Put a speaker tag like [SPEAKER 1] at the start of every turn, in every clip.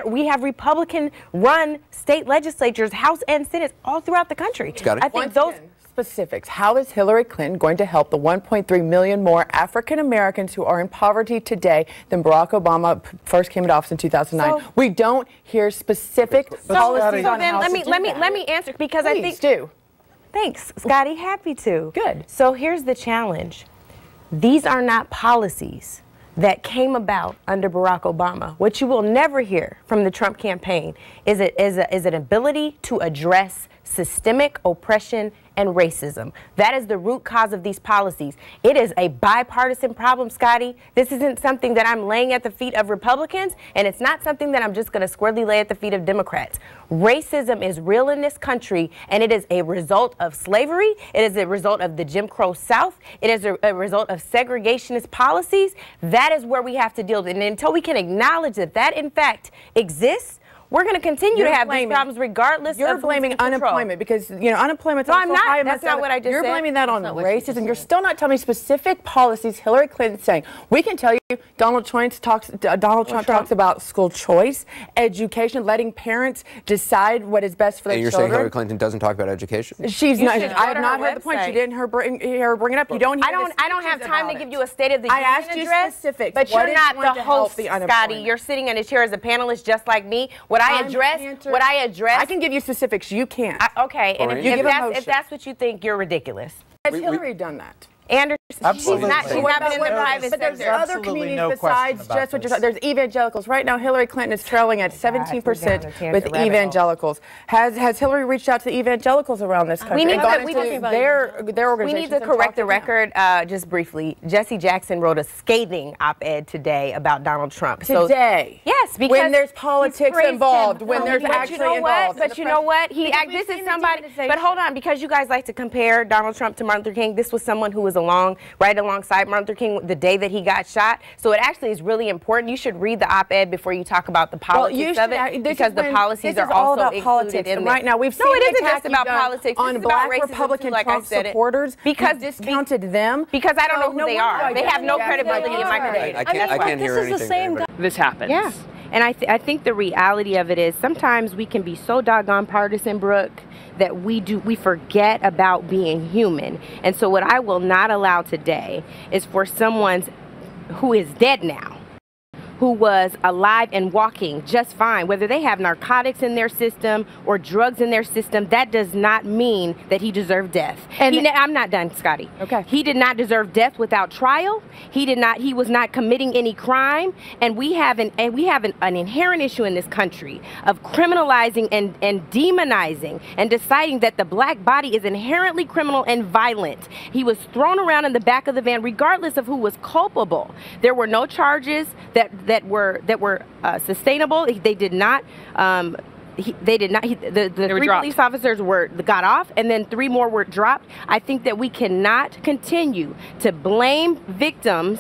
[SPEAKER 1] we have Republican-run state legislatures, House and Senate, all throughout the country.
[SPEAKER 2] Scottie?
[SPEAKER 1] I think those
[SPEAKER 3] specifics. How is Hillary Clinton going to help the 1.3 million more African Americans who are in poverty today than Barack Obama first came into office in 2009? We don't hear specific policies on how to do that.
[SPEAKER 1] Let me answer, because I think.
[SPEAKER 3] Do.
[SPEAKER 1] Thanks, Scottie. Happy to.
[SPEAKER 3] Good.
[SPEAKER 1] So here's the challenge. These are not policies that came about under Barack Obama. What you will never hear from the Trump campaign is an ability to address systemic oppression and racism. That is the root cause of these policies. It is a bipartisan problem, Scottie. This isn't something that I'm laying at the feet of Republicans, and it's not something that I'm just going to squarely lay at the feet of Democrats. Racism is real in this country, and it is a result of slavery. It is a result of the Jim Crow South. It is a result of segregationist policies. That is where we have to deal with it. And until we can acknowledge that that, in fact, exists, we're going to continue to have these problems regardless of
[SPEAKER 3] You're blaming unemployment because, you know, unemployment's
[SPEAKER 1] no,
[SPEAKER 3] also
[SPEAKER 1] I'm not.
[SPEAKER 3] high.
[SPEAKER 1] That's not what I just
[SPEAKER 3] You're
[SPEAKER 1] said.
[SPEAKER 3] blaming that on racism. You're still not telling me specific policies Hillary Clinton's saying. We can tell you Donald Trump talks about school choice, education, letting parents decide what is best for their children.
[SPEAKER 2] And you're saying Hillary Clinton doesn't talk about education?
[SPEAKER 3] She's not. I have not heard the point. She didn't bring it up. You don't.
[SPEAKER 1] I don't have time to give you a State of the Union
[SPEAKER 3] address. I asked you specifics.
[SPEAKER 1] But you're not the host, Scottie. You're sitting in a chair as a panelist just like me. What I address.
[SPEAKER 3] I can give you specifics. You can't.
[SPEAKER 1] Okay, and if that's what you think, you're ridiculous.
[SPEAKER 3] Has Hillary done that?
[SPEAKER 1] Anderson,
[SPEAKER 4] Absolutely.
[SPEAKER 1] she's not been in the private
[SPEAKER 3] sector. But there's other communities
[SPEAKER 4] no
[SPEAKER 3] besides just what you're talking. There's evangelicals. Right now, Hillary Clinton is trailing at 17% with evangelicals. Has Hillary reached out to the evangelicals around this country?
[SPEAKER 1] We need to correct the record just briefly. Jesse Jackson wrote a scathing op-ed today about Donald Trump.
[SPEAKER 3] Today?
[SPEAKER 1] Yes, because
[SPEAKER 3] when there's politics involved, when there's actually involved.
[SPEAKER 1] But you know what? This is somebody. But hold on, because you guys like to compare Donald Trump to Martin Luther King. This was someone who was right alongside Martin Luther King the day that he got shot. So it actually is really important. You should read the op-ed before you talk about the politics of it, because the policies are also included in
[SPEAKER 3] right now. We've seen
[SPEAKER 1] it isn't just about politics.
[SPEAKER 3] On black Republican Trump supporters
[SPEAKER 1] because
[SPEAKER 3] discounted them.
[SPEAKER 1] Because I don't know who they are. They have no credibility in my community.
[SPEAKER 2] I can't hear anything.
[SPEAKER 5] This happens.
[SPEAKER 1] Yeah. And I think the reality of it is sometimes we can be so doggone partisan, Brooke, that we forget about being human. And so what I will not allow today is for someone who is dead now, who was alive and walking just fine, whether they have narcotics in their system or drugs in their system, that does not mean that he deserved death. And I'm not done, Scottie.
[SPEAKER 3] Okay.
[SPEAKER 1] He did not deserve death without trial. He was not committing any crime. And we have an inherent issue in this country of criminalizing and demonizing and deciding that the black body is inherently criminal and violent. He was thrown around in the back of the van regardless of who was culpable. There were no charges that were sustainable. They did not. The three police officers got off, and then 3 more were dropped. I think that we cannot continue to blame victims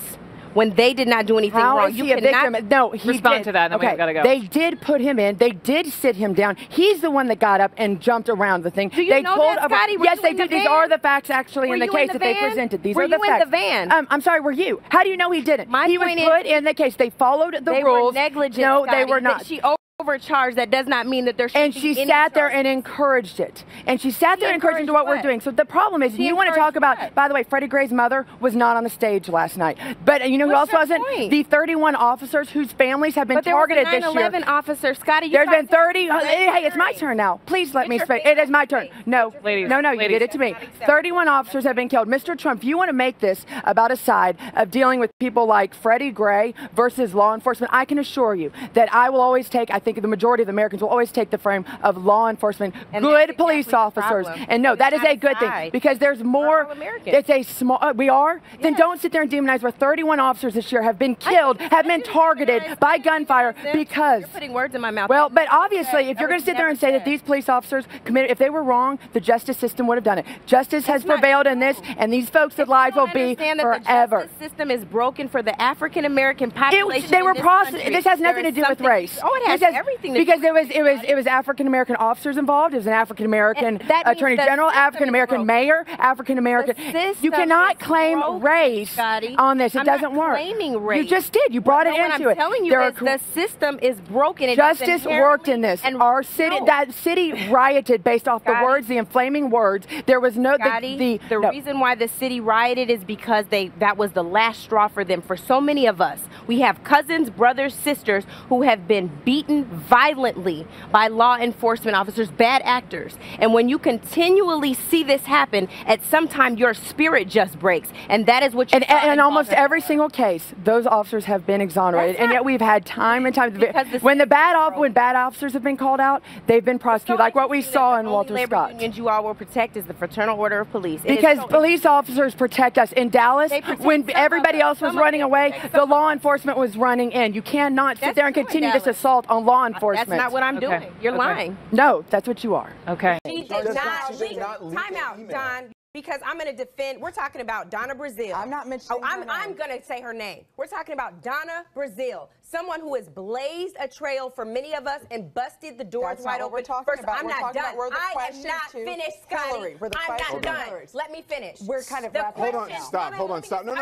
[SPEAKER 1] when they did not do anything wrong.
[SPEAKER 3] Is he a victim? No, he
[SPEAKER 5] respond
[SPEAKER 3] did.
[SPEAKER 5] to that, and then we've got to go.
[SPEAKER 3] They did put him in. They did sit him down. He's the one that got up and jumped around the thing.
[SPEAKER 1] Do you know that, Scottie?
[SPEAKER 3] Yes, they did. These are the facts actually in the case that they presented. These are the facts.
[SPEAKER 1] Were you in the van?
[SPEAKER 3] I'm sorry, were you? How do you know he didn't?
[SPEAKER 1] He was
[SPEAKER 3] put in the case. They followed the rules.
[SPEAKER 1] They were negligent,
[SPEAKER 3] No,
[SPEAKER 1] Scottie.
[SPEAKER 3] they were not.
[SPEAKER 1] She overcharged. That does not mean that there should be
[SPEAKER 3] And she sat there and encouraged it. And she sat there and encouraged what we're doing. So the problem is, you want to talk about, by the way, Freddie Gray's mother was not on the stage last night. But you know who else wasn't? The 31 officers whose families have been targeted this year.
[SPEAKER 1] 9/11 officers, Scottie.
[SPEAKER 3] There's been 30. Hey, it's my turn now. Please let me speak. It is my turn. No, no, you did it to me. 31 officers have been killed. Mr. Trump, if you want to make this about a side of dealing with people like Freddie Gray versus law enforcement, I can assure you that I will always take, I think the majority of Americans will always take the frame of law enforcement, good police officers. And no, that is a good thing, because there's more. It's a small, we are? Then don't sit there and demonize where 31 officers this year have been killed, have been targeted by gunfire because.
[SPEAKER 1] You're putting words in my mouth.
[SPEAKER 3] Well, but obviously, if you're going to sit there and say that these police officers committed, if they were wrong, the justice system would have done it. Justice has prevailed in this, and these folks' lives will be forever.
[SPEAKER 1] The justice system is broken for the African American population.
[SPEAKER 3] They were this has nothing to do with race.
[SPEAKER 1] Oh, it has everything.
[SPEAKER 3] Because it was African American officers involved. It was an African American Attorney General, African American mayor, African American. You cannot claim race on this. It doesn't work.
[SPEAKER 1] Claiming race.
[SPEAKER 3] You just did. You brought it into it.
[SPEAKER 1] What I'm telling you is the system is broken.
[SPEAKER 3] Justice worked in this. And our city, that city rioted based off the words, the inflaming words. There was no
[SPEAKER 1] the reason why the city rioted is because that was the last straw for them. For so many of us, we have cousins, brothers, sisters who have been beaten violently by law enforcement officers, bad actors. And when you continually see this happen, at some time your spirit just breaks. And that is what you
[SPEAKER 3] and almost every single case, those officers have been exonerated. And yet we've had time and time when bad officers have been called out, they've been prosecuted, like what we saw in Walter Scott.
[SPEAKER 1] Unions you all will protect is the Fraternal Order of Police.
[SPEAKER 3] Because police officers protect us. In Dallas, when everybody else was running away, the law enforcement was running in. You cannot sit there and continue this assault on law enforcement.
[SPEAKER 1] That's not what I'm doing. You're lying.
[SPEAKER 3] No, that's what you are.
[SPEAKER 4] Okay.
[SPEAKER 5] She did not leak. Time out, Don. Because I'm going to defend. We're talking about Donna Brazile.
[SPEAKER 6] I'm not mentioning her name.
[SPEAKER 5] I'm going to say her name. We're talking about Donna Brazile, someone who has blazed a trail for many of us and busted the doors wide open.
[SPEAKER 6] We're talking about.
[SPEAKER 5] I'm not done. I am not finished, Scottie. I'm not done. Let me finish.
[SPEAKER 6] We're kind of
[SPEAKER 5] wrapping
[SPEAKER 6] up
[SPEAKER 7] now. Hold on. Stop. No.